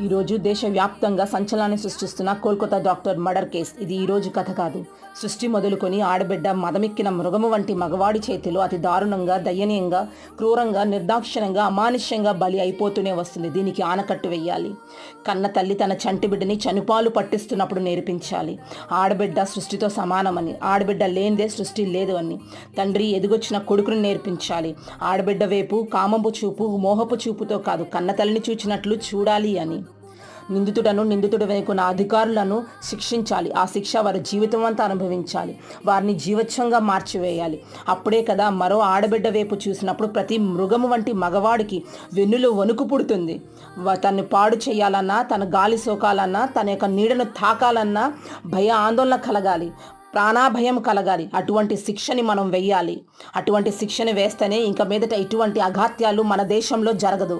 ఈరోజు దేశవ్యాప్తంగా సంచలనాన్ని సృష్టిస్తున్న Kolkata doctor murder case. ఇది ఈరోజు కథ కాదు. సృష్టి మొదలుకొని ఆడబిడ్డ మదమెక్కిన మృగము వంటి మగవాడి చేతిలో అతి దారుణంగా, దయనీయంగా, క్రూరంగా, నిర్దాక్షిణ్యంగా, అమానుష్యంగా బలి అయిపోతూనే వస్తుంది. దీనికి ఆనకట్టు వెయ్యాలి. కన్న తల్లి తన చంటి బిడ్డని చనుపాలు పట్టిస్తున్నప్పుడు నేర్పించాలి. ఆడబిడ్డ సృష్టితో సమానమని, ఆడబిడ్డ లేనిదే సృష్టి లేదు అని. తండ్రి ఎదుగొచ్చిన కొడుకుని నేర్పించాలి. ఆడబిడ్డ వైపు కామంపు చూపు, మోహపు చూపుతో కాదు, కన్న తల్లిని చూచినట్లు చూడాలి అని. నిందితుడి వైపున అధికారులను శిక్షించాలి. ఆ శిక్ష వారి జీవితం అంతా అనుభవించాలి. వారిని జీవోత్సవంగా మార్చివేయాలి. అప్పుడే కదా మరో ఆడబిడ్డ వైపు చూసినప్పుడు ప్రతి మృగము వంటి మగవాడికి వెన్నులో వణుకు పుడుతుంది. తను పాడు చేయాలన్నా, తన గాలి సోకాలన్నా, తన యొక్క నీడను తాకాలన్నా భయ ఆందోళన కలగాలి, ప్రాణాభయం కలగాలి. అటువంటి శిక్షని మనం వెయ్యాలి. అటువంటి శిక్షని వేస్తేనే ఇంక మీదట ఇటువంటి అఘాత్యాలు మన దేశంలో జరగదు.